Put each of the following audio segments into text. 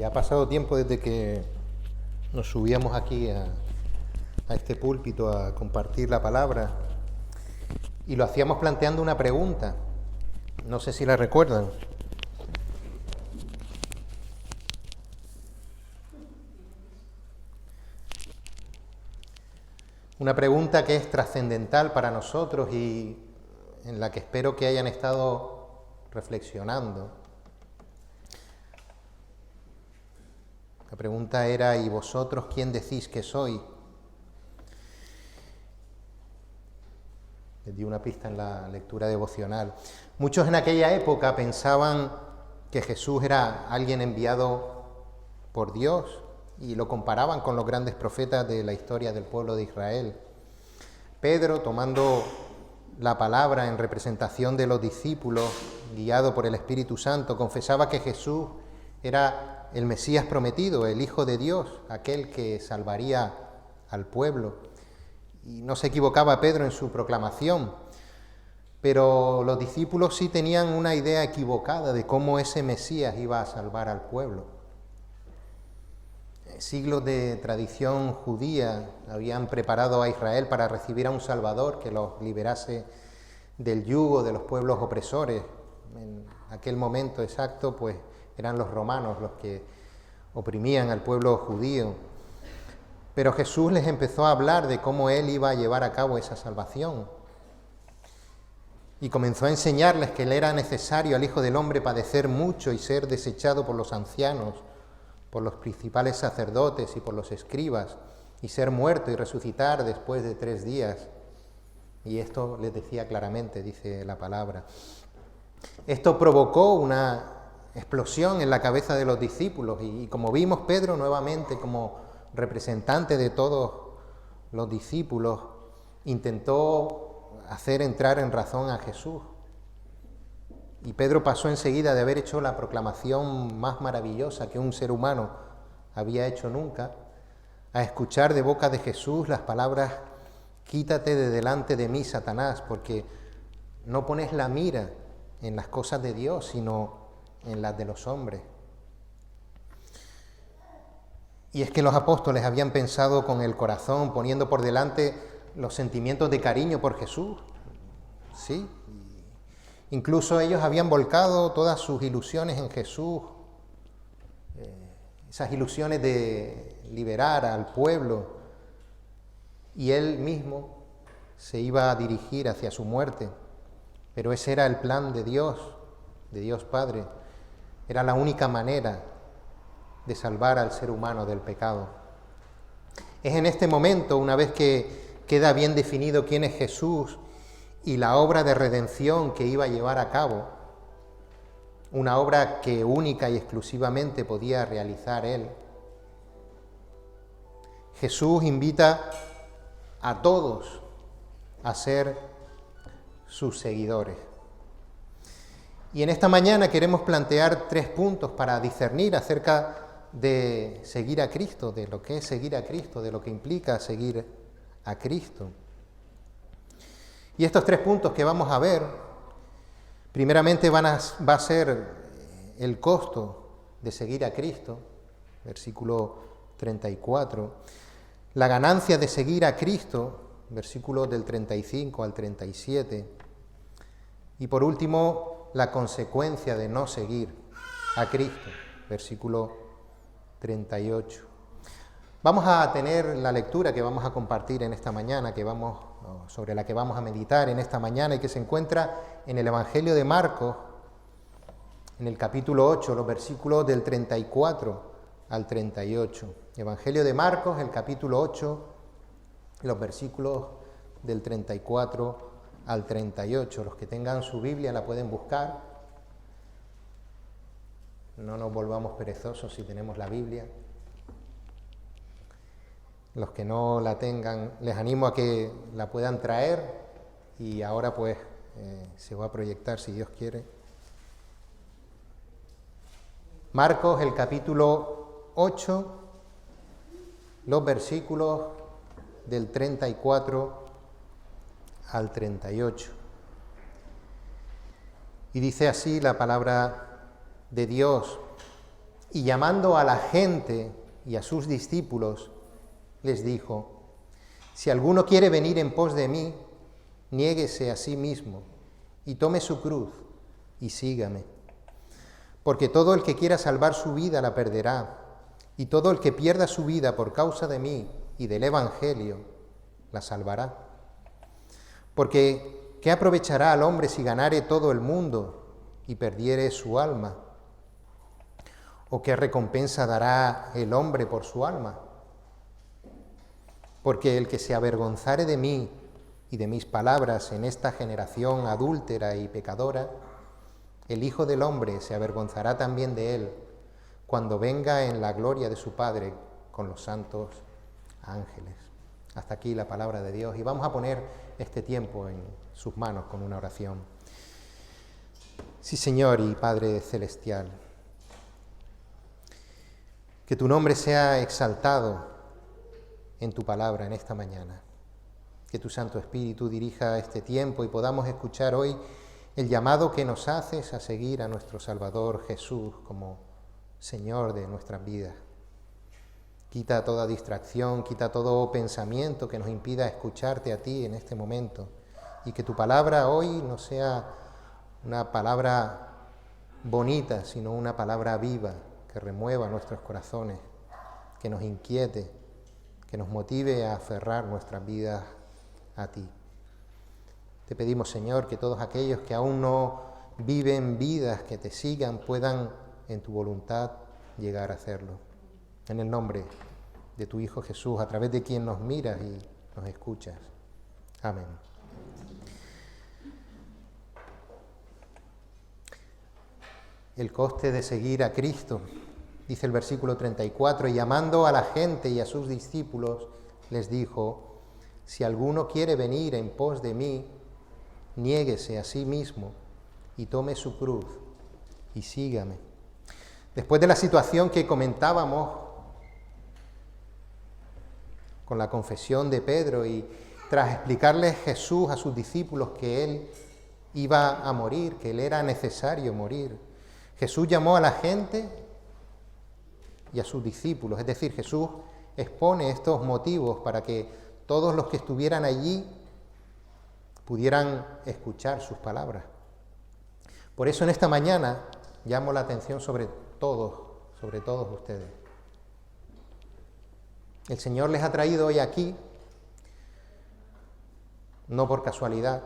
Ya ha pasado tiempo desde que nos subíamos aquí a este púlpito a compartir la palabra y lo hacíamos planteando una pregunta. No sé si la recuerdan. Una pregunta que es trascendental para nosotros y en la que espero que hayan estado reflexionando. La pregunta era: ¿y vosotros quién decís que soy? Les di una pista en la lectura devocional. Muchos en aquella época pensaban que Jesús era alguien enviado por Dios y lo comparaban con los grandes profetas de la historia del pueblo de Israel. Pedro, tomando la palabra en representación de los discípulos, guiado por el Espíritu Santo, confesaba que Jesús era el Mesías prometido, el Hijo de Dios, aquel que salvaría al pueblo. Y no se equivocaba Pedro en su proclamación, pero los discípulos sí tenían una idea equivocada de cómo ese Mesías iba a salvar al pueblo. Siglos de tradición judía habían preparado a Israel para recibir a un Salvador que los liberase del yugo de los pueblos opresores. En aquel momento exacto, pues eran los romanos los que oprimían al pueblo judío. Pero Jesús les empezó a hablar de cómo Él iba a llevar a cabo esa salvación. Y comenzó a enseñarles que le era necesario al Hijo del Hombre padecer mucho y ser desechado por los ancianos, por los principales sacerdotes y por los escribas, y ser muerto y resucitar después de 3 días. Y esto les decía claramente, dice la palabra. Esto provocó una explosión en la cabeza de los discípulos, y como vimos, Pedro nuevamente, como representante de todos los discípulos, intentó hacer entrar en razón a Jesús. Y Pedro pasó enseguida de haber hecho la proclamación más maravillosa que un ser humano había hecho nunca, a escuchar de boca de Jesús las palabras: quítate de delante de mí, Satanás, porque no pones la mira en las cosas de Dios, sino en las de los hombres. Y es que los apóstoles habían pensado con el corazón, poniendo por delante los sentimientos de cariño por Jesús, ¿sí? Incluso ellos habían volcado todas sus ilusiones en Jesús, esas ilusiones de liberar al pueblo, y Él mismo se iba a dirigir hacia su muerte. Pero ese era el plan de Dios Padre. Era la única manera de salvar al ser humano del pecado. Es en este momento, una vez que queda bien definido quién es Jesús y la obra de redención que iba a llevar a cabo, una obra que única y exclusivamente podía realizar Él, Jesús invita a todos a ser sus seguidores. Y en esta mañana queremos plantear 3 puntos para discernir acerca de seguir a Cristo, de lo que es seguir a Cristo, de lo que implica seguir a Cristo. Y estos 3 puntos que vamos a ver, primeramente va a ser el costo de seguir a Cristo, versículo 34, la ganancia de seguir a Cristo, versículos del 35 al 37, y por último, la consecuencia de no seguir a Cristo, versículo 38. Vamos a tener la lectura que vamos a compartir en esta mañana, sobre la que vamos a meditar en esta mañana, y que se encuentra en el Evangelio de Marcos, en el capítulo 8, los versículos del 34 al 38. Evangelio de Marcos, el capítulo 8, los versículos del 34 al 38. Los que tengan su Biblia la pueden buscar. No nos volvamos perezosos si tenemos la Biblia. Los que no la tengan, les animo a que la puedan traer, y ahora pues se va a proyectar si Dios quiere. Marcos, el capítulo 8, los versículos del 34 al 38. Y dice así la palabra de Dios: Y llamando a la gente y a sus discípulos, les dijo: si alguno quiere venir en pos de mí, niéguese a sí mismo y tome su cruz y sígame. Porque todo el que quiera salvar su vida la perderá, y todo el que pierda su vida por causa de mí y del Evangelio la salvará. Porque ¿qué aprovechará al hombre si ganare todo el mundo y perdiere su alma? ¿O qué recompensa dará el hombre por su alma? Porque el que se avergonzare de mí y de mis palabras en esta generación adúltera y pecadora, el Hijo del Hombre se avergonzará también de él cuando venga en la gloria de su Padre con los santos ángeles. Hasta aquí la palabra de Dios, y vamos a poner este tiempo en sus manos con una oración. Sí, Señor y Padre celestial, que tu nombre sea exaltado en tu palabra en esta mañana. Que tu Santo Espíritu dirija este tiempo y podamos escuchar hoy el llamado que nos haces a seguir a nuestro Salvador Jesús como Señor de nuestras vidas. Quita toda distracción, quita todo pensamiento que nos impida escucharte a ti en este momento, y que tu palabra hoy no sea una palabra bonita, sino una palabra viva que remueva nuestros corazones, que nos inquiete, que nos motive a aferrar nuestras vidas a ti. Te pedimos, Señor, que todos aquellos que aún no viven vidas que te sigan puedan, en tu voluntad, llegar a hacerlo. En el nombre de tu Hijo Jesús, a través de quien nos miras y nos escuchas. Amén. El coste de seguir a Cristo, dice el versículo 34, y llamando a la gente y a sus discípulos, les dijo: si alguno quiere venir en pos de mí, niéguese a sí mismo y tome su cruz y sígame. Después de la situación que comentábamos con la confesión de Pedro y tras explicarles Jesús a sus discípulos que él iba a morir, que él era necesario morir, Jesús llamó a la gente y a sus discípulos, es decir, Jesús expone estos motivos para que todos los que estuvieran allí pudieran escuchar sus palabras. Por eso en esta mañana llamo la atención sobre todos ustedes. El Señor les ha traído hoy aquí, no por casualidad.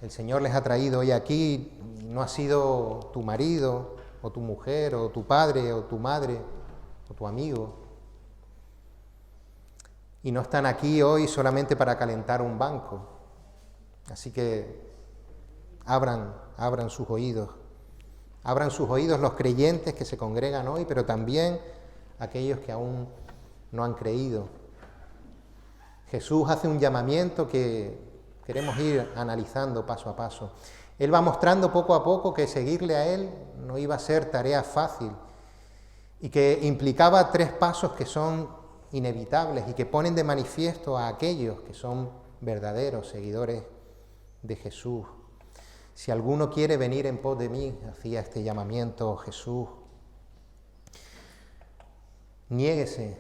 El Señor les ha traído hoy aquí, no ha sido tu marido, o tu mujer, o tu padre, o tu madre, o tu amigo. Y no están aquí hoy solamente para calentar un banco. Así que abran sus oídos. Abran sus oídos los creyentes que se congregan hoy, pero también aquellos que aún no han creído. Jesús hace un llamamiento que queremos ir analizando paso a paso. Él va mostrando poco a poco que seguirle a Él no iba a ser tarea fácil y que implicaba 3 pasos que son inevitables y que ponen de manifiesto a aquellos que son verdaderos seguidores de Jesús. Si alguno quiere venir en pos de mí, hacía este llamamiento Jesús, niéguese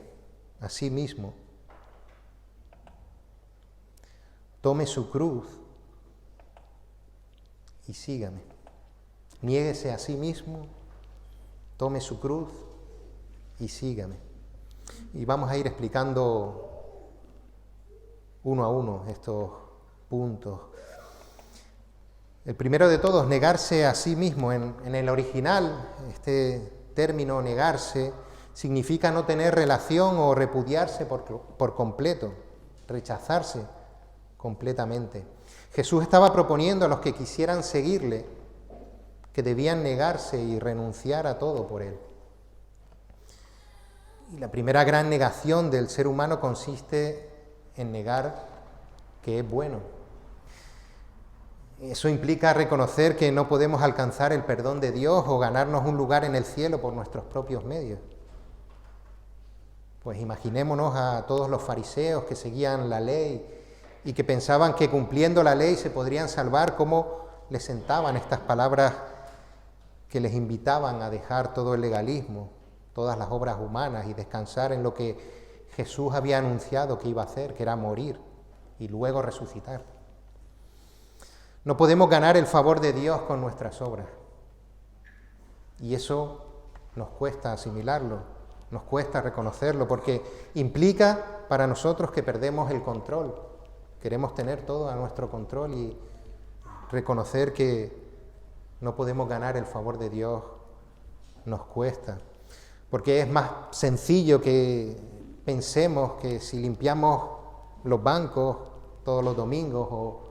a sí mismo, tome su cruz y sígame. Niéguese a sí mismo, tome su cruz y sígame. Y vamos a ir explicando uno a uno estos puntos. El primero de todos, negarse a sí mismo. En el original, este término negarse significa no tener relación o repudiarse por completo, rechazarse completamente. Jesús estaba proponiendo a los que quisieran seguirle que debían negarse y renunciar a todo por él. Y la primera gran negación del ser humano consiste en negar que es bueno. Eso implica reconocer que no podemos alcanzar el perdón de Dios o ganarnos un lugar en el cielo por nuestros propios medios. Pues imaginémonos a todos los fariseos que seguían la ley y que pensaban que cumpliendo la ley se podrían salvar, cómo les sentaban estas palabras que les invitaban a dejar todo el legalismo, todas las obras humanas y descansar en lo que Jesús había anunciado que iba a hacer, que era morir y luego resucitar. No podemos ganar el favor de Dios con nuestras obras. Y eso nos cuesta asimilarlo, nos cuesta reconocerlo, porque implica para nosotros que perdemos el control. Queremos tener todo a nuestro control y reconocer que no podemos ganar el favor de Dios nos cuesta. Porque es más sencillo que pensemos que si limpiamos los bancos todos los domingos, o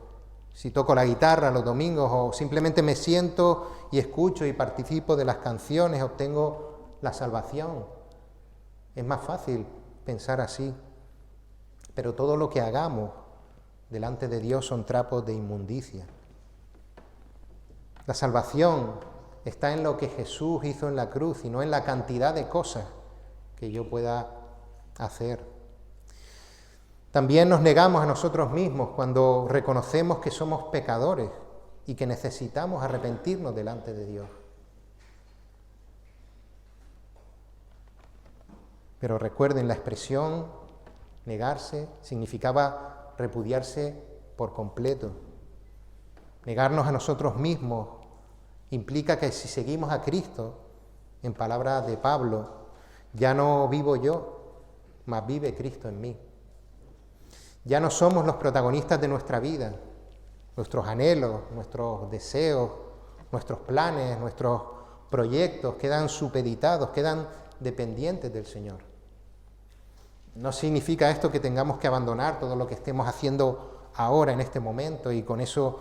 si toco la guitarra los domingos, o simplemente me siento y escucho y participo de las canciones, obtengo la salvación. Es más fácil pensar así. Pero todo lo que hagamos delante de Dios son trapos de inmundicia. La salvación está en lo que Jesús hizo en la cruz y no en la cantidad de cosas que yo pueda hacer. También nos negamos a nosotros mismos cuando reconocemos que somos pecadores y que necesitamos arrepentirnos delante de Dios. Pero recuerden, la expresión negarse significaba repudiarse por completo. Negarnos a nosotros mismos implica que si seguimos a Cristo, en palabras de Pablo, ya no vivo yo, mas vive Cristo en mí. Ya no somos los protagonistas de nuestra vida. Nuestros anhelos, nuestros deseos, nuestros planes, nuestros proyectos quedan supeditados, quedan dependientes del Señor. No significa esto que tengamos que abandonar todo lo que estemos haciendo ahora, en este momento, y con eso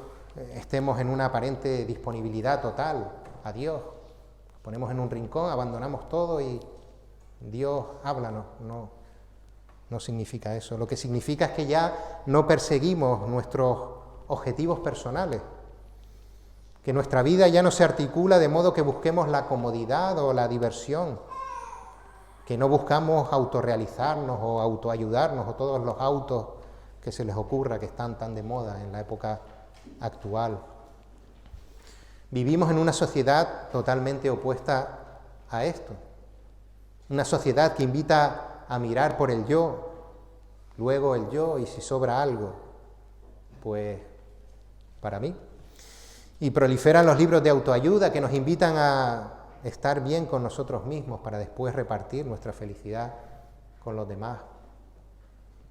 estemos en una aparente disponibilidad total a Dios. Nos ponemos en un rincón, abandonamos todo y Dios, háblanos. No significa eso. Lo que significa es que ya no perseguimos nuestros objetivos personales, que nuestra vida ya no se articula de modo que busquemos la comodidad o la diversión, que no buscamos autorrealizarnos o autoayudarnos o todos los autos que se les ocurra que están tan de moda en la época actual. Vivimos en una sociedad totalmente opuesta a esto, una sociedad que invita a mirar por el yo, luego el yo, y si sobra algo, pues para mí. Y proliferan los libros de autoayuda que nos invitan a estar bien con nosotros mismos para después repartir nuestra felicidad con los demás.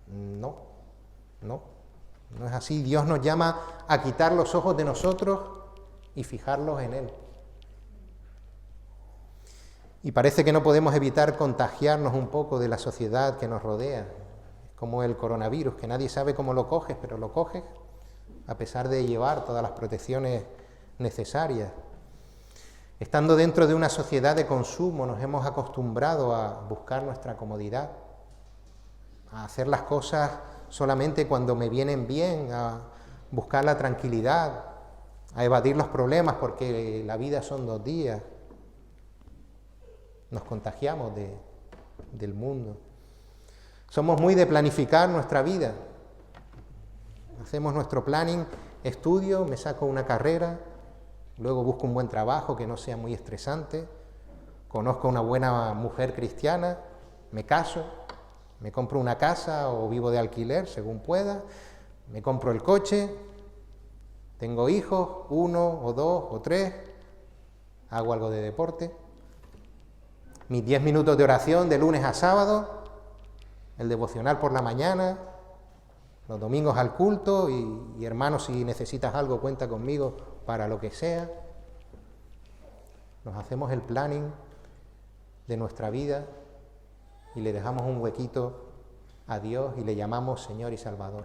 No es así. Dios nos llama a quitar los ojos de nosotros y fijarlos en Él. Y parece que no podemos evitar contagiarnos un poco de la sociedad que nos rodea, como el coronavirus, que nadie sabe cómo lo coges, pero lo coges a pesar de llevar todas las protecciones necesarias. Estando dentro de una sociedad de consumo, nos hemos acostumbrado a buscar nuestra comodidad, a hacer las cosas solamente cuando me vienen bien, a buscar la tranquilidad, a evadir los problemas porque la vida son 2 días. Nos contagiamos del mundo. Somos muy de planificar nuestra vida. Hacemos nuestro planning, estudio, me saco una carrera, luego busco un buen trabajo que no sea muy estresante, conozco a una buena mujer cristiana, me caso, me compro una casa o vivo de alquiler, según pueda, me compro el coche, tengo hijos, 1 o 2 o 3, hago algo de deporte, mis 10 minutos de oración de lunes a sábado, el devocional por la mañana, los domingos al culto y hermanos, si necesitas algo, cuenta conmigo para lo que sea. Nos hacemos el planning de nuestra vida y le dejamos un huequito a Dios y le llamamos Señor y Salvador.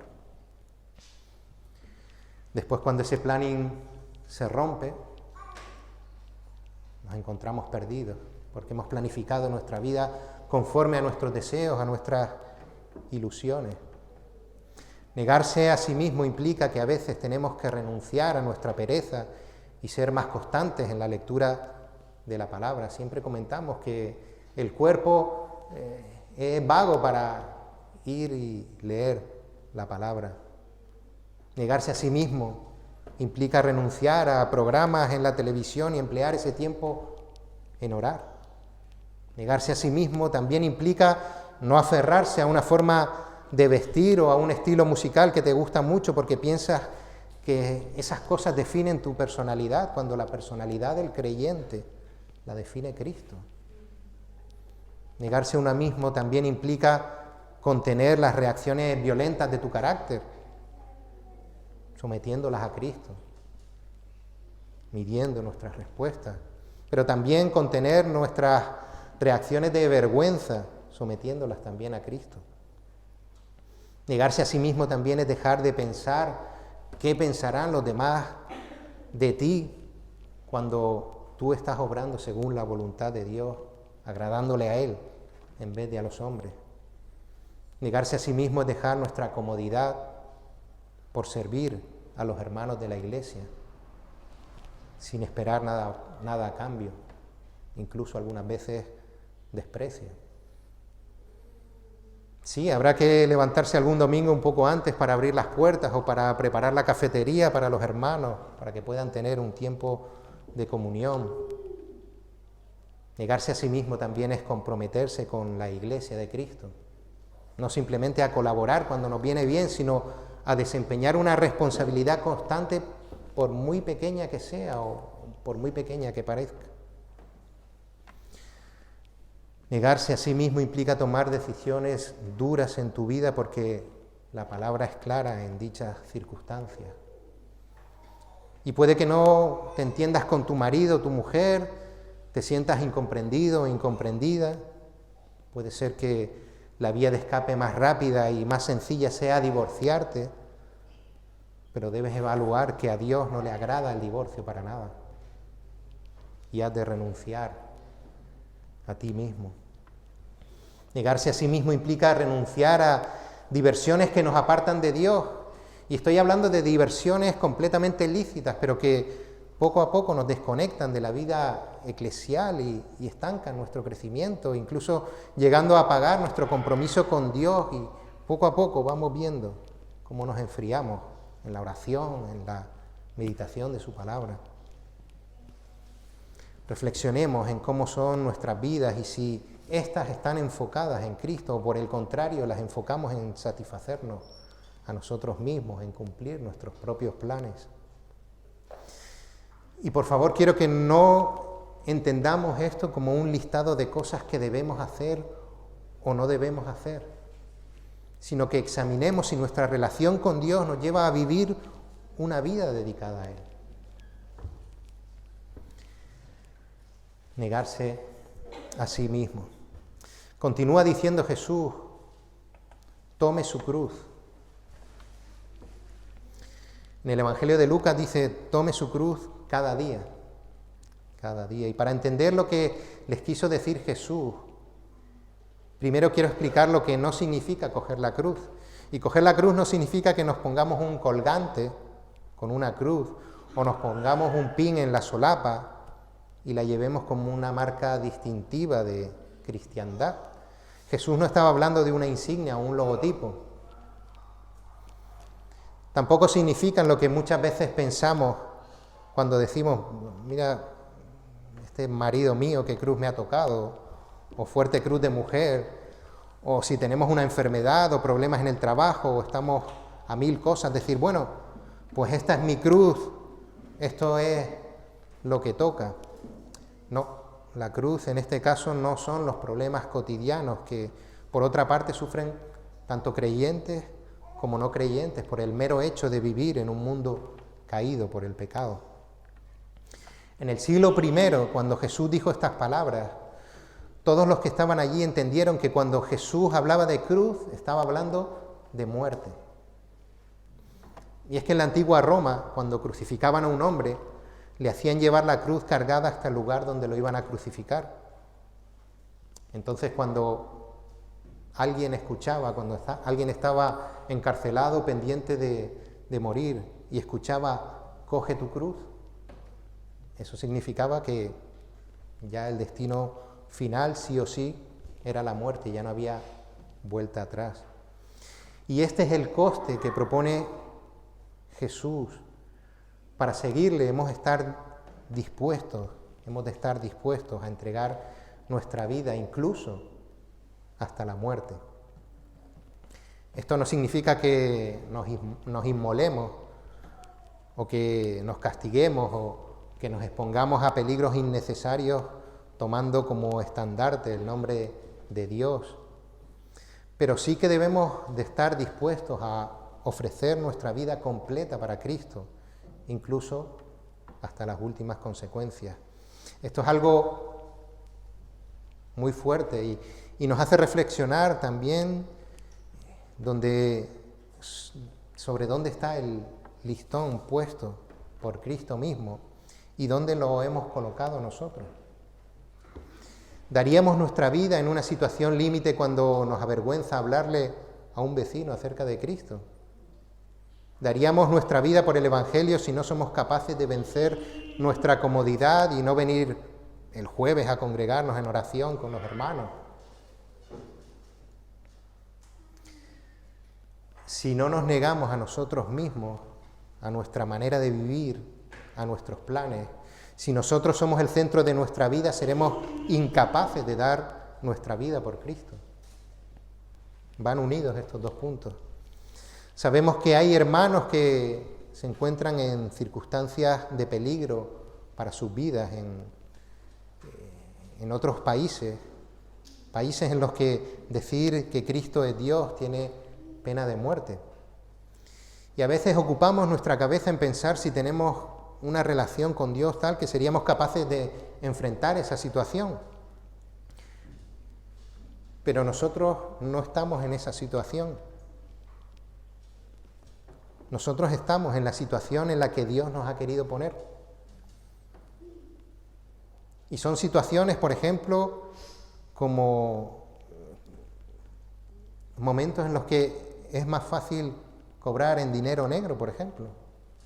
Después, cuando ese planning se rompe, nos encontramos perdidos, porque hemos planificado nuestra vida conforme a nuestros deseos, a nuestras ilusiones. Negarse a sí mismo implica que a veces tenemos que renunciar a nuestra pereza y ser más constantes en la lectura de la palabra. Siempre comentamos que el cuerpo es vago para ir y leer la palabra. Negarse a sí mismo implica renunciar a programas en la televisión y emplear ese tiempo en orar. Negarse a sí mismo también implica no aferrarse a una forma de vestir o a un estilo musical que te gusta mucho porque piensas que esas cosas definen tu personalidad, cuando la personalidad del creyente la define Cristo. Negarse a uno mismo también implica contener las reacciones violentas de tu carácter, sometiéndolas a Cristo, midiendo nuestras respuestas, pero también contener nuestras reacciones de vergüenza, sometiéndolas también a Cristo. Negarse a sí mismo también es dejar de pensar qué pensarán los demás de ti cuando tú estás obrando según la voluntad de Dios, agradándole a Él en vez de a los hombres. Negarse a sí mismo es dejar nuestra comodidad por servir a los hermanos de la iglesia, sin esperar nada a cambio, incluso algunas veces desprecio. Sí, habrá que levantarse algún domingo un poco antes para abrir las puertas o para preparar la cafetería para los hermanos, para que puedan tener un tiempo de comunión. Negarse a sí mismo también es comprometerse con la iglesia de Cristo, no simplemente a colaborar cuando nos viene bien, sino a desempeñar una responsabilidad constante, por muy pequeña que sea o por muy pequeña que parezca. Negarse a sí mismo implica tomar decisiones duras en tu vida porque la palabra es clara en dichas circunstancias. Y puede que no te entiendas con tu marido o tu mujer, te sientas incomprendido o incomprendida. Puede ser que la vía de escape más rápida y más sencilla sea divorciarte, pero debes evaluar que a Dios no le agrada el divorcio para nada y has de renunciar a ti mismo. Negarse a sí mismo implica renunciar a diversiones que nos apartan de Dios, y estoy hablando de diversiones completamente lícitas, pero que poco a poco nos desconectan de la vida eclesial y estancan nuestro crecimiento, incluso llegando a apagar nuestro compromiso con Dios, y poco a poco vamos viendo cómo nos enfriamos en la oración, en la meditación de su palabra. Reflexionemos en cómo son nuestras vidas y si estas están enfocadas en Cristo o por el contrario las enfocamos en satisfacernos a nosotros mismos, en cumplir nuestros propios planes. Y por favor quiero que no entendamos esto como un listado de cosas que debemos hacer o no debemos hacer, sino que examinemos si nuestra relación con Dios nos lleva a vivir una vida dedicada a Él. Negarse a sí mismo. Continúa diciendo Jesús, tome su cruz. En el Evangelio de Lucas dice, tome su cruz cada día. Cada día. Y para entender lo que les quiso decir Jesús, primero quiero explicar lo que no significa coger la cruz. Y coger la cruz no significa que nos pongamos un colgante con una cruz o nos pongamos un pin en la solapa y la llevemos como una marca distintiva de cristiandad. Jesús no estaba hablando de una insignia o un logotipo. Tampoco significan lo que muchas veces pensamos cuando decimos, mira, este marido mío, qué cruz me ha tocado, o fuerte cruz de mujer, o si tenemos una enfermedad o problemas en el trabajo, o estamos a 1000 cosas, decir, bueno, pues esta es mi cruz, esto es lo que toca. No, la cruz en este caso no son los problemas cotidianos que por otra parte sufren tanto creyentes como no creyentes por el mero hecho de vivir en un mundo caído por el pecado. En el siglo I, cuando Jesús dijo estas palabras, todos los que estaban allí entendieron que cuando Jesús hablaba de cruz, estaba hablando de muerte. Y es que en la antigua Roma, cuando crucificaban a un hombre, le hacían llevar la cruz cargada hasta el lugar donde lo iban a crucificar. Entonces, cuando alguien escuchaba, cuando alguien estaba encarcelado, pendiente de morir, y escuchaba, coge tu cruz, eso significaba que ya el destino final, sí o sí, era la muerte, ya no había vuelta atrás. Y este es el coste que propone Jesús para seguirle hemos de estar dispuestos a entregar nuestra vida, incluso hasta la muerte. Esto no significa que nos inmolemos o que nos castiguemos o que nos expongamos a peligros innecesarios tomando como estandarte el nombre de Dios. Pero sí que debemos de estar dispuestos a ofrecer nuestra vida completa para Cristo, incluso hasta las últimas consecuencias. Esto es algo muy fuerte y nos hace reflexionar también sobre dónde está el listón puesto por Cristo mismo y dónde lo hemos colocado nosotros. ¿Daríamos nuestra vida en una situación límite cuando nos avergüenza hablarle a un vecino acerca de Cristo? ¿Daríamos nuestra vida por el Evangelio si no somos capaces de vencer nuestra comodidad y no venir el jueves a congregarnos en oración con los hermanos? Si no nos negamos a nosotros mismos, a nuestra manera de vivir, a nuestros planes, si nosotros somos el centro de nuestra vida, seremos incapaces de dar nuestra vida por Cristo. Van unidos estos dos puntos. Sabemos que hay hermanos que se encuentran en circunstancias de peligro para sus vidas en otros países en los que decir que Cristo es Dios tiene pena de muerte. Y a veces ocupamos nuestra cabeza en pensar si tenemos una relación con Dios tal que seríamos capaces de enfrentar esa situación. Pero nosotros no estamos en esa situación. Nosotros estamos en la situación en la que Dios nos ha querido poner. Y son situaciones, por ejemplo, como momentos en los que es más fácil cobrar en dinero negro, por ejemplo.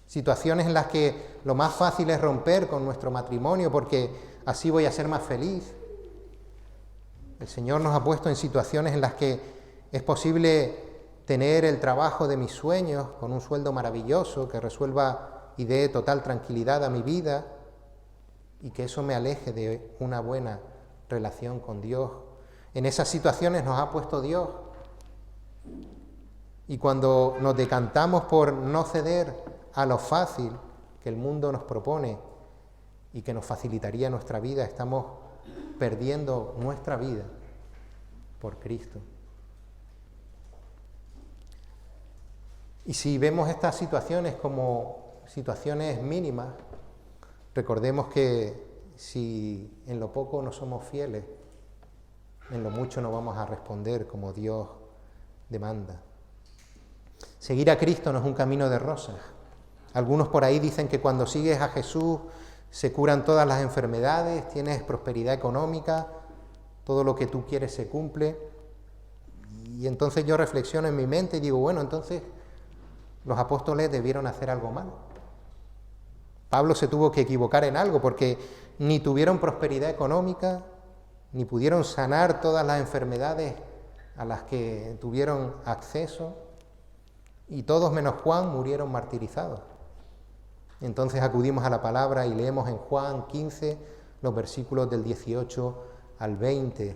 Situaciones en las que lo más fácil es romper con nuestro matrimonio porque así voy a ser más feliz. El Señor nos ha puesto en situaciones en las que es posible tener el trabajo de mis sueños con un sueldo maravilloso que resuelva y dé total tranquilidad a mi vida y que eso me aleje de una buena relación con Dios. En esas situaciones nos ha puesto Dios. Y cuando nos decantamos por no ceder a lo fácil que el mundo nos propone y que nos facilitaría nuestra vida, estamos perdiendo nuestra vida por Cristo. Y si vemos estas situaciones como situaciones mínimas, recordemos que si en lo poco no somos fieles, en lo mucho no vamos a responder como Dios demanda. Seguir a Cristo no es un camino de rosas. Algunos por ahí dicen que cuando sigues a Jesús se curan todas las enfermedades, tienes prosperidad económica, todo lo que tú quieres se cumple. Y entonces yo reflexiono en mi mente y digo, bueno, entonces los apóstoles debieron hacer algo malo. Pablo se tuvo que equivocar en algo porque ni tuvieron prosperidad económica, ni pudieron sanar todas las enfermedades a las que tuvieron acceso, y todos menos Juan murieron martirizados. Entonces acudimos a la palabra y leemos en Juan 15 los versículos del 18 al 20.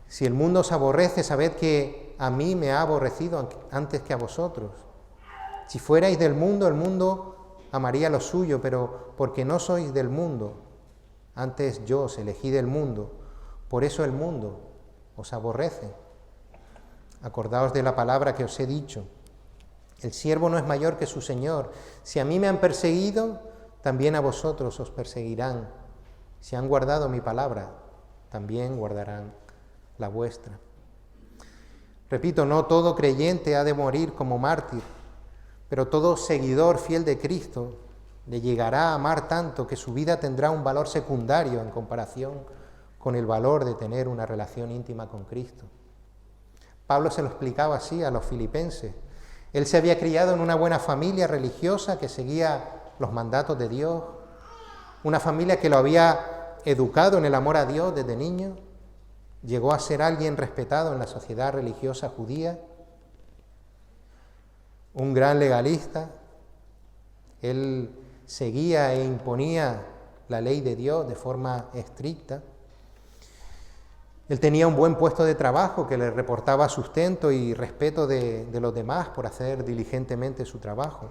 Si el mundo os aborrece, sabed que a mí me ha aborrecido antes que a vosotros. Si fuerais del mundo, el mundo amaría lo suyo, pero porque no sois del mundo, antes yo os elegí del mundo, por eso el mundo os aborrece. Acordaos de la palabra que os he dicho. El siervo no es mayor que su Señor. Si a mí me han perseguido, también a vosotros os perseguirán. Si han guardado mi palabra, también guardarán la vuestra. Repito, no todo creyente ha de morir como mártir, pero todo seguidor fiel de Cristo le llegará a amar tanto que su vida tendrá un valor secundario en comparación con el valor de tener una relación íntima con Cristo. Pablo se lo explicaba así a los filipenses. Él se había criado en una buena familia religiosa que seguía los mandatos de Dios, una familia que lo había educado en el amor a Dios desde niño, llegó a ser alguien respetado en la sociedad religiosa judía, un gran legalista, Él seguía e imponía la ley de Dios de forma estricta. Él tenía un buen puesto de trabajo que le reportaba sustento y respeto de los demás por hacer diligentemente su trabajo.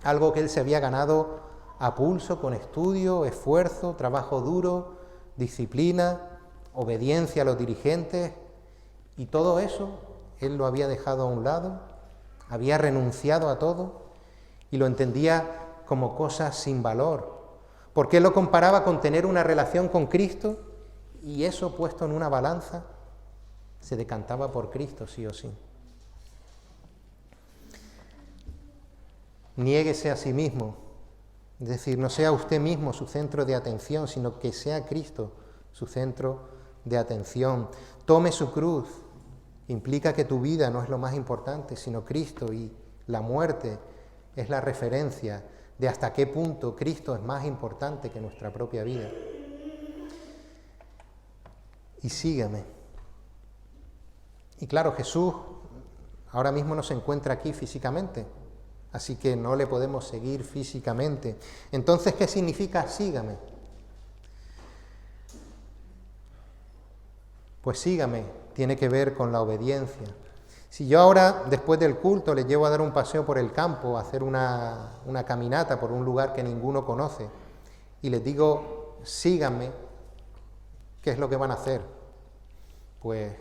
Algo que él se había ganado a pulso, con estudio, esfuerzo, trabajo duro, disciplina, obediencia a los dirigentes, y todo eso él lo había dejado a un lado, había renunciado a todo y lo entendía como cosas sin valor, porque él lo comparaba con tener una relación con Cristo, y eso puesto en una balanza se decantaba por Cristo sí o sí. Niéguese a sí mismo, es decir, no sea usted mismo su centro de atención, sino que sea Cristo su centro de atención. Tome su cruz, implica que tu vida no es lo más importante, sino Cristo, y la muerte es la referencia de hasta qué punto Cristo es más importante que nuestra propia vida. Y sígame. Y claro, Jesús ahora mismo no se encuentra aquí físicamente, así que no le podemos seguir físicamente. Entonces, ¿qué significa sígame? Pues sígame tiene que ver con la obediencia. Si yo ahora, después del culto, les llevo a dar un paseo por el campo, a hacer una caminata por un lugar que ninguno conoce, y les digo, síganme, ¿qué es lo que van a hacer? Pues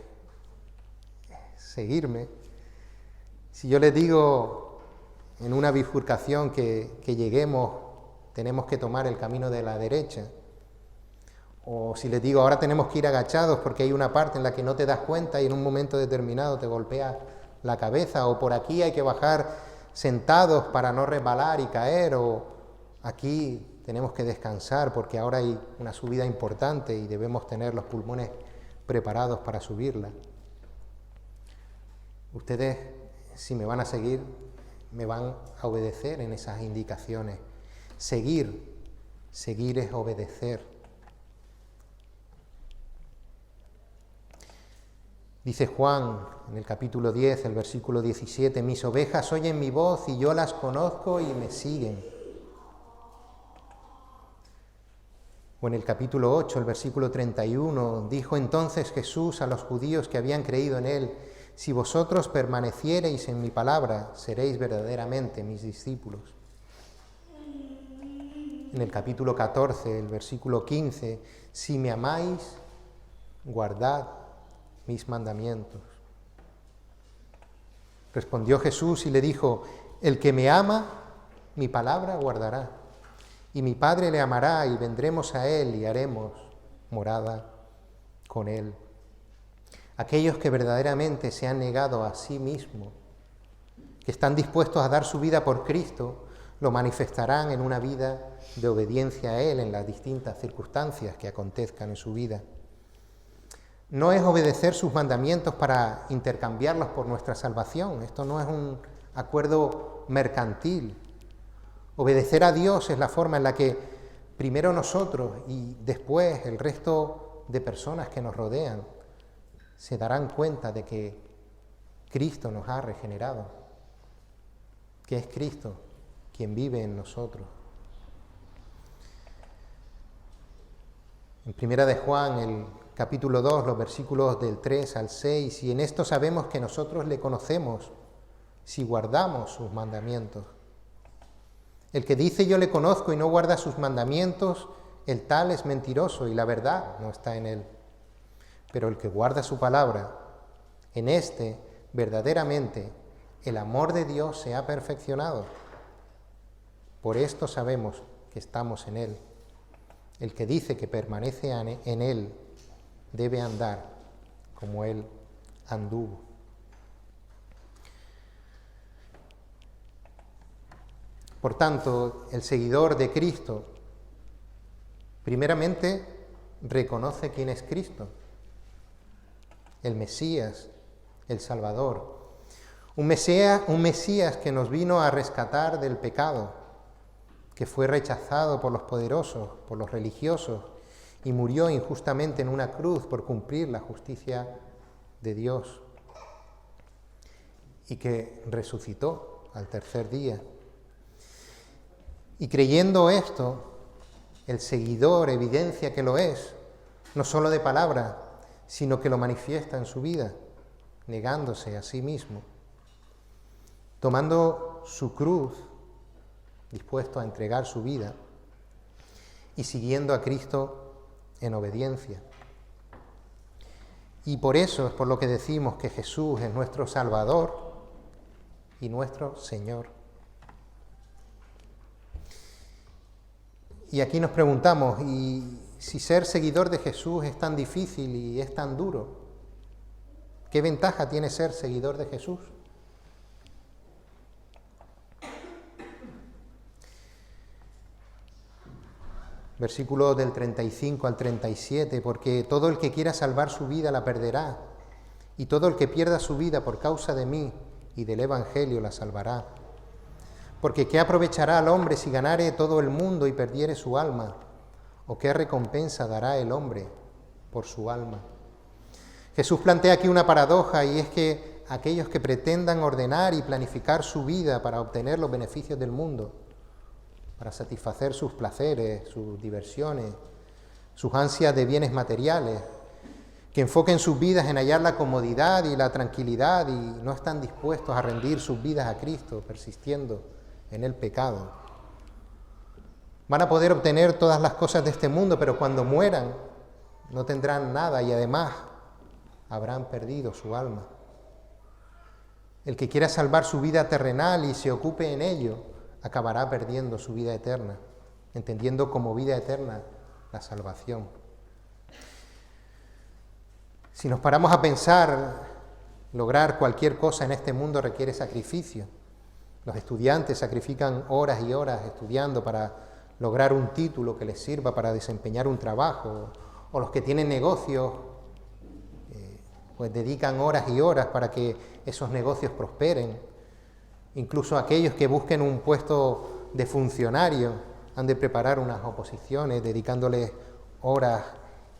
seguirme. Si yo les digo en una bifurcación que lleguemos, tenemos que tomar el camino de la derecha, o si les digo ahora tenemos que ir agachados porque hay una parte en la que no te das cuenta y en un momento determinado te golpea la cabeza, o por aquí hay que bajar sentados para no resbalar y caer, o aquí tenemos que descansar porque ahora hay una subida importante y debemos tener los pulmones preparados para subirla. Ustedes, si me van a seguir, me van a obedecer en esas indicaciones. Seguir es obedecer. Dice Juan en el capítulo 10, el versículo 17, mis ovejas oyen mi voz y yo las conozco y me siguen. O en el capítulo 8, el versículo 31, dijo entonces Jesús a los judíos que habían creído en él, si vosotros permaneciereis en mi palabra, seréis verdaderamente mis discípulos. En el capítulo 14, el versículo 15, si me amáis, guardad mis mandamientos. Respondió Jesús y le dijo, el que me ama, mi palabra guardará, y mi Padre le amará, y vendremos a él y haremos morada con él. Aquellos que verdaderamente se han negado a sí mismos, que están dispuestos a dar su vida por Cristo, lo manifestarán en una vida de obediencia a él en las distintas circunstancias que acontezcan en su vida. No es obedecer sus mandamientos para intercambiarlos por nuestra salvación. Esto no es un acuerdo mercantil. Obedecer a Dios es la forma en la que primero nosotros y después el resto de personas que nos rodean se darán cuenta de que Cristo nos ha regenerado, que es Cristo quien vive en nosotros. En Primera de Juan, el capítulo 2, los versículos del 3 al 6, y en esto sabemos que nosotros le conocemos si guardamos sus mandamientos. El que dice yo le conozco y no guarda sus mandamientos, el tal es mentiroso y la verdad no está en él. Pero el que guarda su palabra, en este verdaderamente el amor de Dios se ha perfeccionado. Por esto sabemos que estamos en él. El que dice que permanece en él debe andar como él anduvo. Por tanto, el seguidor de Cristo, primeramente, reconoce quién es Cristo, el Mesías, el Salvador. Un Mesías que nos vino a rescatar del pecado, que fue rechazado por los poderosos, por los religiosos, y murió injustamente en una cruz por cumplir la justicia de Dios, y que resucitó al tercer día. Y creyendo esto, el seguidor evidencia que lo es, no solo de palabra, sino que lo manifiesta en su vida, negándose a sí mismo, tomando su cruz, dispuesto a entregar su vida, y siguiendo a Cristo en obediencia. Y por eso es por lo que decimos que Jesús es nuestro Salvador y nuestro Señor. Y aquí nos preguntamos, ¿y si ser seguidor de Jesús es tan difícil y es tan duro? ¿Qué ventaja tiene ser seguidor de Jesús? Versículos del 35 al 37, porque todo el que quiera salvar su vida la perderá, y todo el que pierda su vida por causa de mí y del Evangelio la salvará. Porque ¿qué aprovechará al hombre si ganare todo el mundo y perdiere su alma? ¿O qué recompensa dará el hombre por su alma? Jesús plantea aquí una paradoja, y es que aquellos que pretendan ordenar y planificar su vida para obtener los beneficios del mundo, para satisfacer sus placeres, sus diversiones, sus ansias de bienes materiales, que enfoquen sus vidas en hallar la comodidad y la tranquilidad y no están dispuestos a rendir sus vidas a Cristo, persistiendo en el pecado. Van a poder obtener todas las cosas de este mundo, pero cuando mueran no tendrán nada y además habrán perdido su alma. El que quiera salvar su vida terrenal y se ocupe en ello, acabará perdiendo su vida eterna, entendiendo como vida eterna la salvación. Si nos paramos a pensar, lograr cualquier cosa en este mundo requiere sacrificio. Los estudiantes sacrifican horas y horas estudiando para lograr un título que les sirva para desempeñar un trabajo, o los que tienen negocios pues dedican horas y horas para que esos negocios prosperen. Incluso aquellos que busquen un puesto de funcionario han de preparar unas oposiciones, dedicándoles horas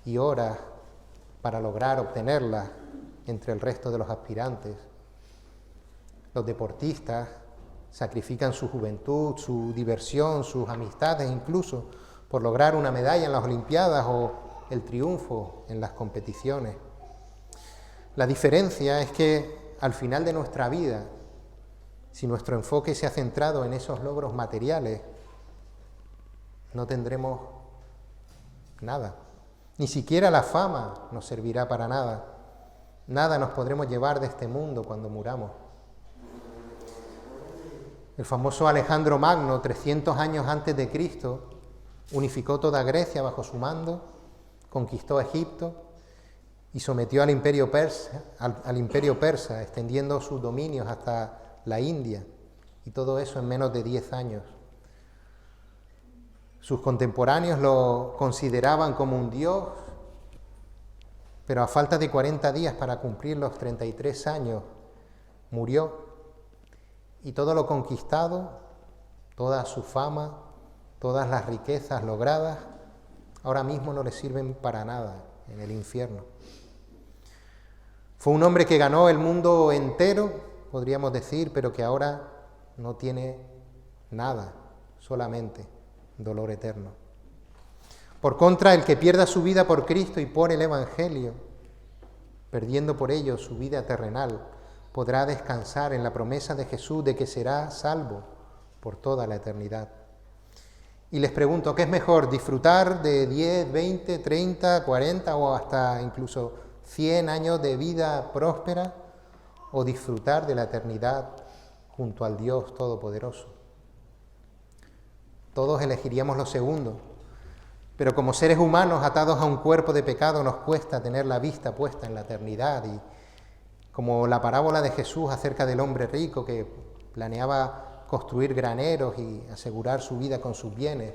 y horas para lograr obtenerlas entre el resto de los aspirantes. Los deportistas sacrifican su juventud, su diversión, sus amistades incluso, por lograr una medalla en las Olimpiadas o el triunfo en las competiciones. La diferencia es que al final de nuestra vida, si nuestro enfoque se ha centrado en esos logros materiales, no tendremos nada. Ni siquiera la fama nos servirá para nada. Nada nos podremos llevar de este mundo cuando muramos. El famoso Alejandro Magno, 300 años antes de Cristo, unificó toda Grecia bajo su mando, conquistó Egipto y sometió al imperio persa, extendiendo sus dominios hasta la India, y todo eso en menos de 10 años. Sus contemporáneos lo consideraban como un dios, pero a falta de 40 días para cumplir los 33 años, murió. Y todo lo conquistado, toda su fama, todas las riquezas logradas, ahora mismo no le sirven para nada en el infierno. Fue un hombre que ganó el mundo entero, podríamos decir, pero que ahora no tiene nada, solamente dolor eterno. Por contra, el que pierda su vida por Cristo y por el Evangelio, perdiendo por ello su vida terrenal, podrá descansar en la promesa de Jesús de que será salvo por toda la eternidad. Y les pregunto, ¿qué es mejor? ¿Disfrutar de 10, 20, 30, 40 o hasta incluso 100 años de vida próspera? ¿O disfrutar de la eternidad junto al Dios Todopoderoso? Todos elegiríamos lo segundo, pero como seres humanos atados a un cuerpo de pecado nos cuesta tener la vista puesta en la eternidad, y como la parábola de Jesús acerca del hombre rico que planeaba construir graneros y asegurar su vida con sus bienes,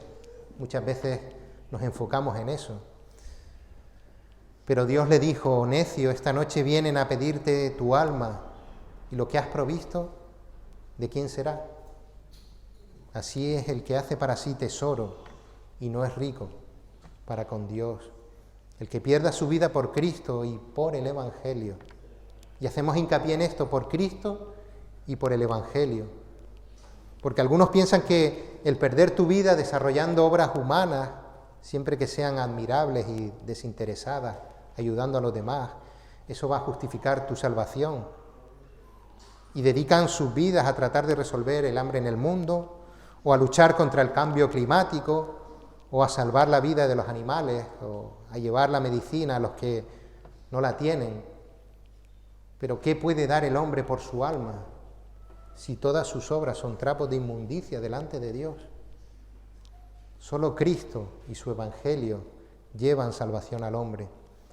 muchas veces nos enfocamos en eso. Pero Dios le dijo: necio, esta noche vienen a pedirte tu alma, y lo que has provisto, ¿de quién será? Así es el que hace para sí tesoro y no es rico para con Dios. El que pierda su vida por Cristo y por el Evangelio. Y hacemos hincapié en esto, por Cristo y por el Evangelio. Porque algunos piensan que el perder tu vida desarrollando obras humanas, siempre que sean admirables y desinteresadas, ayudando a los demás, eso va a justificar tu salvación. Y dedican sus vidas a tratar de resolver el hambre en el mundo, o a luchar contra el cambio climático, o a salvar la vida de los animales, o a llevar la medicina a los que no la tienen. Pero ¿qué puede dar el hombre por su alma si todas sus obras son trapos de inmundicia delante de Dios? Solo Cristo y su Evangelio llevan salvación al hombre.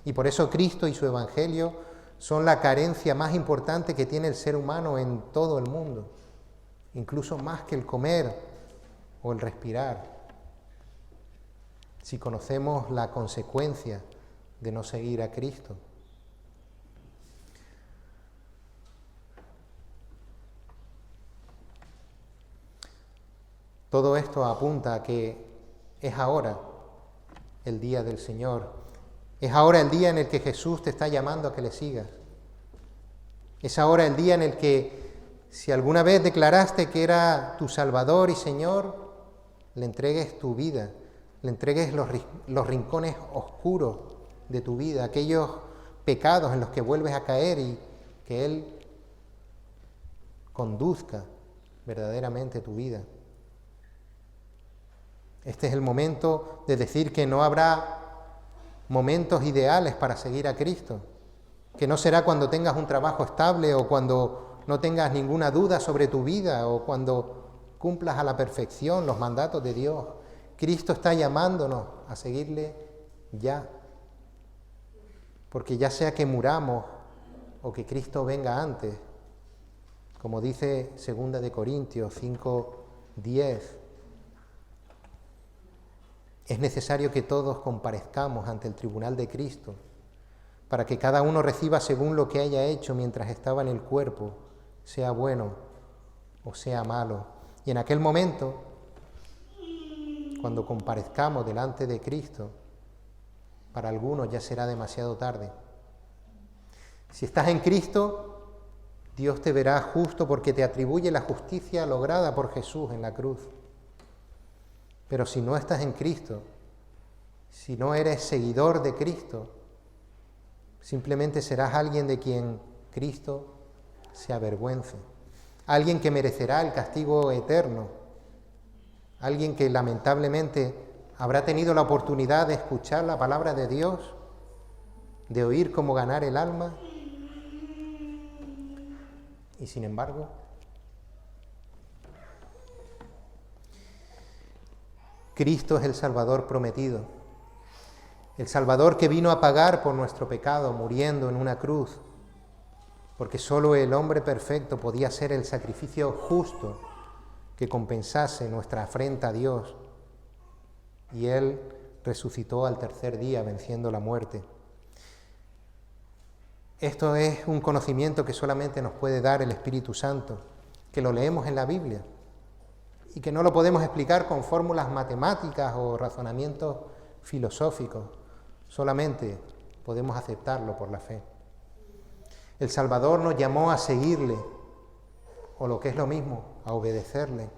Y por eso Cristo y su Evangelio son la carencia más importante que tiene el ser humano en todo el mundo, incluso más que el comer o el respirar. Si conocemos la consecuencia de no seguir a Cristo. Todo esto apunta a que es ahora el día del Señor. Es ahora el día en el que Jesús te está llamando a que le sigas. Es ahora el día en el que, si alguna vez declaraste que era tu Salvador y Señor, le entregues tu vida, le entregues los rincones oscuros de tu vida, aquellos pecados en los que vuelves a caer, y que Él conduzca verdaderamente tu vida. Este es el momento de decir que no habrá momentos ideales para seguir a Cristo, que no será cuando tengas un trabajo estable o cuando no tengas ninguna duda sobre tu vida o cuando cumplas a la perfección los mandatos de Dios. Cristo está llamándonos a seguirle ya, porque ya sea que muramos o que Cristo venga antes, como dice 2 de Corintios 5:10, es necesario que todos comparezcamos ante el tribunal de Cristo, para que cada uno reciba según lo que haya hecho mientras estaba en el cuerpo, sea bueno o sea malo. Y en aquel momento, cuando comparezcamos delante de Cristo, para algunos ya será demasiado tarde. Si estás en Cristo, Dios te verá justo porque te atribuye la justicia lograda por Jesús en la cruz. Pero si no estás en Cristo, si no eres seguidor de Cristo, simplemente serás alguien de quien Cristo se avergüence, alguien que merecerá el castigo eterno, alguien que lamentablemente habrá tenido la oportunidad de escuchar la palabra de Dios, de oír cómo ganar el alma, y sin embargo, Cristo es el Salvador prometido, el Salvador que vino a pagar por nuestro pecado muriendo en una cruz, porque solo el hombre perfecto podía ser el sacrificio justo que compensase nuestra afrenta a Dios, y Él resucitó al tercer día venciendo la muerte. Esto es un conocimiento que solamente nos puede dar el Espíritu Santo, que lo leemos en la Biblia, y que no lo podemos explicar con fórmulas matemáticas o razonamientos filosóficos, solamente podemos aceptarlo por la fe. El Salvador nos llamó a seguirle, o lo que es lo mismo, a obedecerle,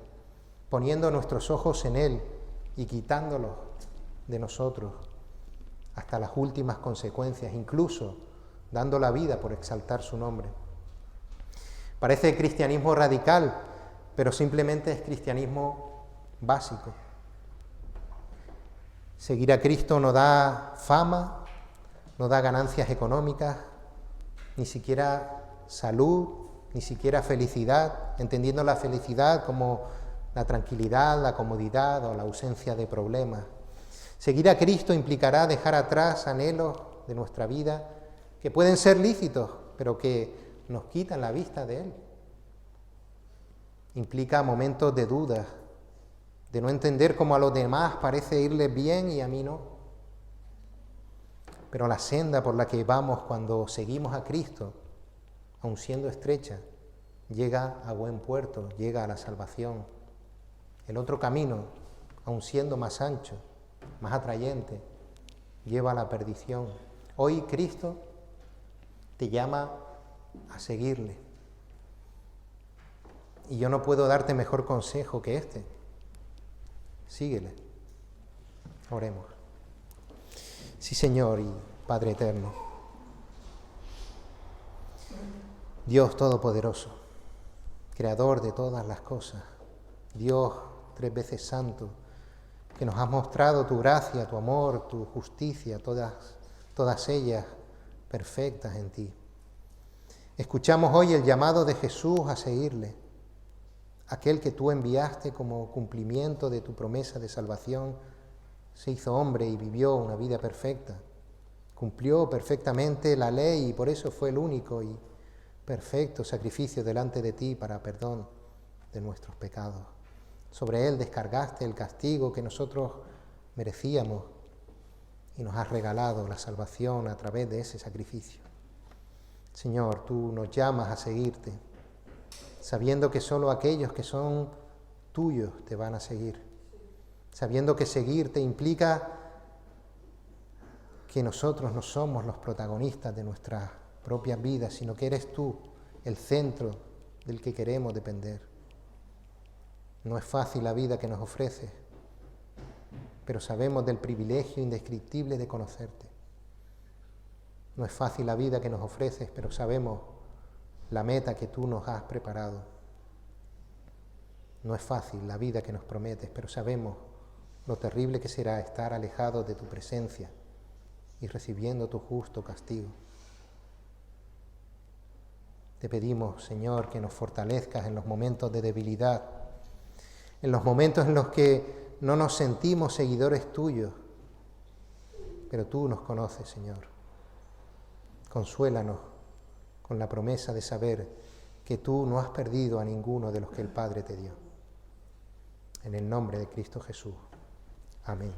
poniendo nuestros ojos en Él y quitándolos de nosotros hasta las últimas consecuencias, incluso dando la vida por exaltar su nombre. Parece cristianismo radical, pero simplemente es cristianismo básico. Seguir a Cristo no da fama, no da ganancias económicas, ni siquiera salud, ni siquiera felicidad, entendiendo la felicidad como la tranquilidad, la comodidad o la ausencia de problemas. Seguir a Cristo implicará dejar atrás anhelos de nuestra vida que pueden ser lícitos, pero que nos quitan la vista de Él. Implica momentos de dudas, de no entender cómo a los demás parece irles bien y a mí no. Pero la senda por la que vamos cuando seguimos a Cristo, aun siendo estrecha, llega a buen puerto, llega a la salvación. El otro camino, aun siendo más ancho, más atrayente, lleva a la perdición. Hoy Cristo te llama a seguirle. Y yo no puedo darte mejor consejo que este. síguele. Oremos. Sí, Señor y Padre eterno, Dios todopoderoso, creador de todas las cosas, Dios 3 veces santo, que nos has mostrado tu gracia, tu amor, tu justicia, todas ellas perfectas en ti. Escuchamos hoy el llamado de Jesús a seguirle, aquel que tú enviaste como cumplimiento de tu promesa de salvación, se hizo hombre y vivió una vida perfecta, cumplió perfectamente la ley y por eso fue el único y perfecto sacrificio delante de ti para perdón de nuestros pecados. Sobre él descargaste el castigo que nosotros merecíamos y nos has regalado la salvación a través de ese sacrificio. Señor, tú nos llamas a seguirte, sabiendo que solo aquellos que son tuyos te van a seguir, sabiendo que seguirte implica que nosotros no somos los protagonistas de nuestras propias vidas, sino que eres tú el centro del que queremos depender. No es fácil la vida que nos ofreces, pero sabemos del privilegio indescriptible de conocerte. No es fácil la vida que nos ofreces, pero sabemos la meta que tú nos has preparado. No es fácil la vida que nos prometes, pero sabemos lo terrible que será estar alejados de tu presencia y recibiendo tu justo castigo. Te pedimos, Señor, que nos fortalezcas en los momentos de debilidad, en los momentos en los que no nos sentimos seguidores tuyos, pero tú nos conoces, Señor. Consuélanos con la promesa de saber que tú no has perdido a ninguno de los que el Padre te dio. En el nombre de Cristo Jesús. Amén.